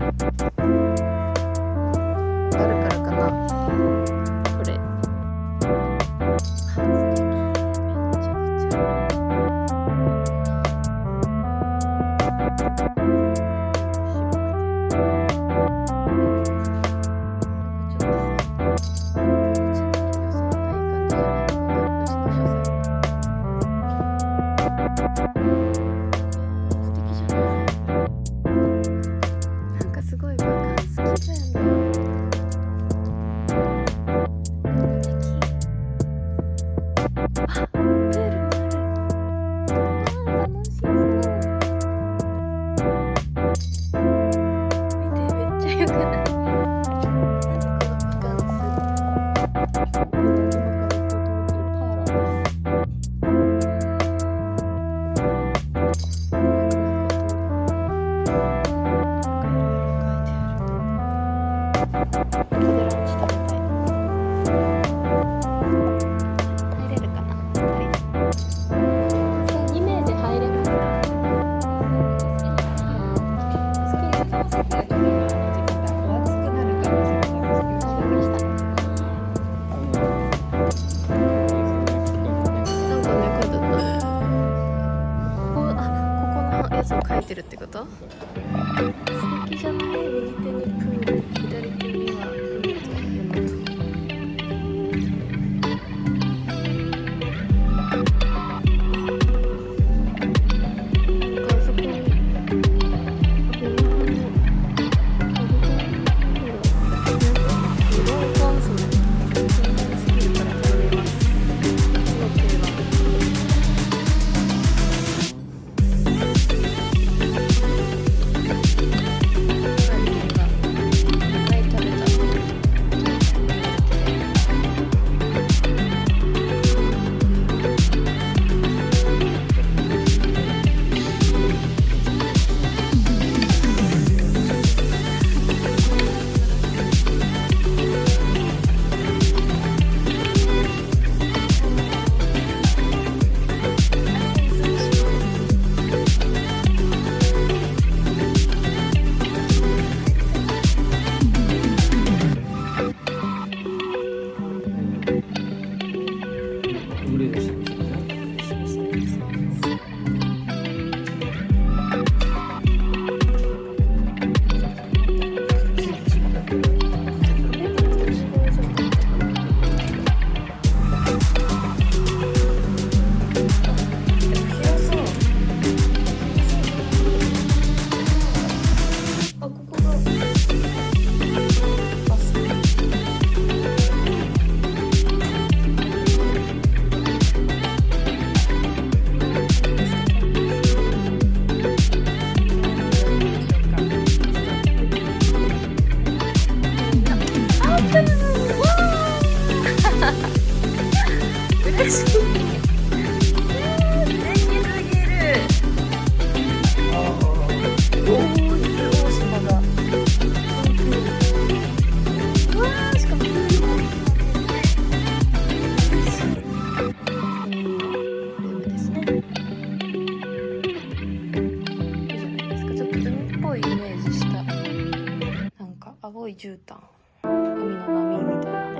あるからかな。これ。めちゃくちゃ。なんかすごいバカンス気分。あ、プールもある。楽しそう。見て、めっちゃよくない？このバカンス。今から行こうと思ってるパーラーです。ポテランチ食べたい。入れるかな？2名で入れるんだ。好きに合わせて時間がお熱くなるから、わかりました。なんかね、書いてあったね。ここのやつを書いてるってこと？素敵じゃない？右手にプール、左手には海と山と。なんかあそこにメロンコンソメ気になりすぎるから頼みます。その定番。嬉しい。素敵すぎる。大島が。うわー、しかもプールも嬉しい。ルームですね。いいじゃないですか。ちょっと海っぽいイメージした。なんか青い絨毯。海の波みたいなね。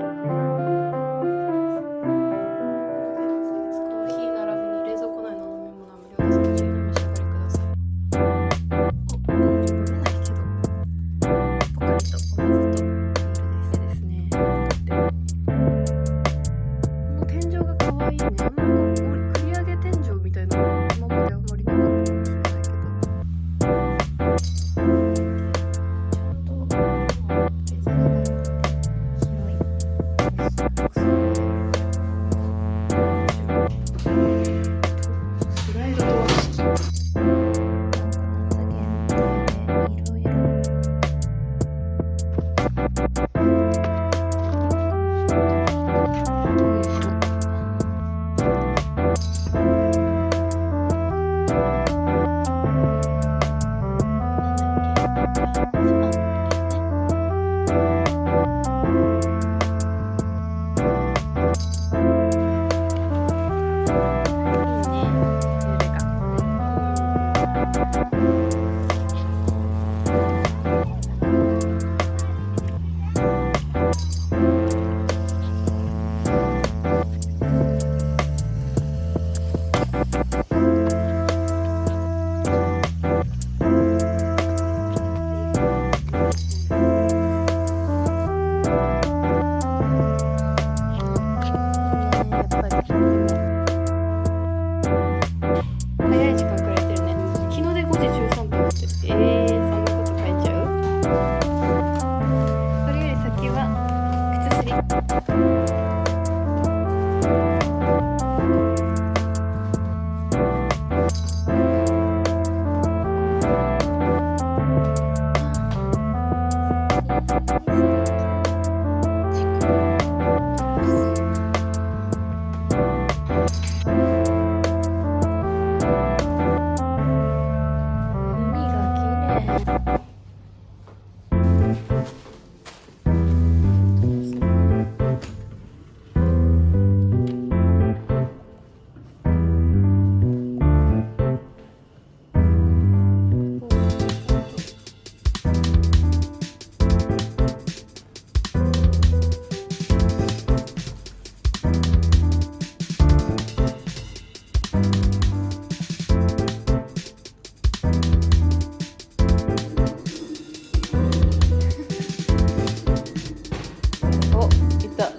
お、いった。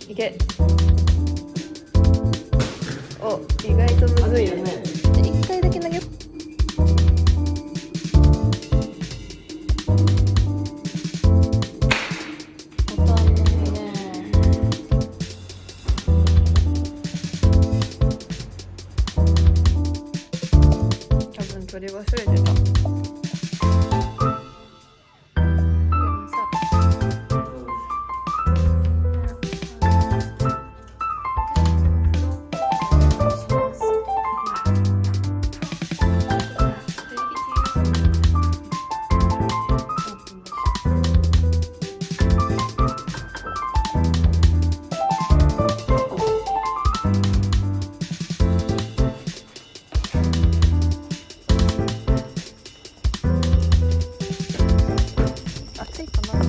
いけ。お、意外とむずいよね。一回だけ投げよう。ボタンのね。多分取り忘れてた。暑いかな。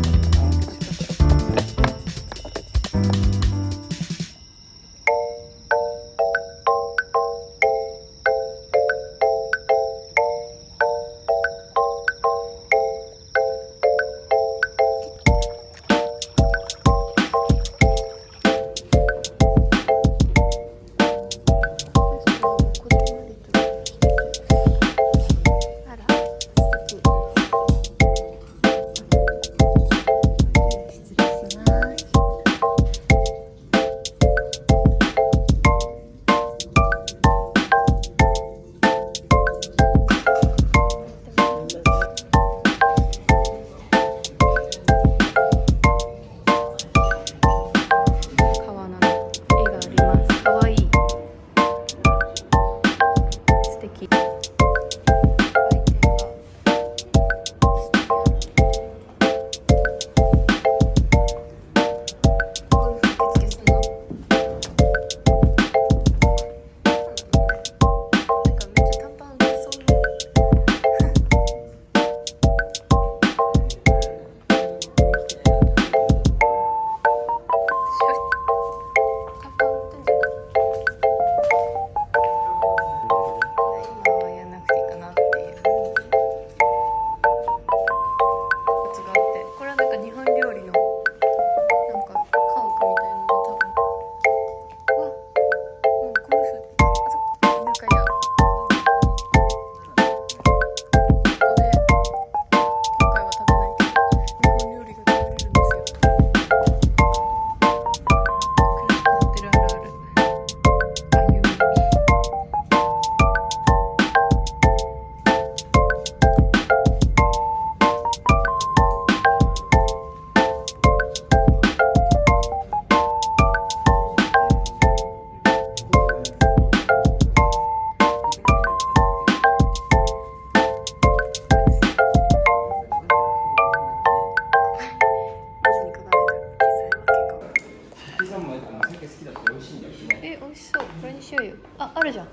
美味しそう。これにしようよ。あ、あるじゃん。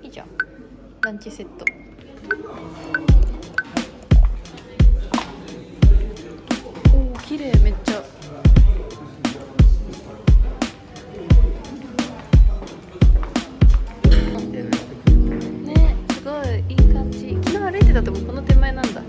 いいじゃん。ランチセット。おお、綺麗めっちゃ。ね、すごいいい感じ。昨日歩いてたとここの手前なんだ。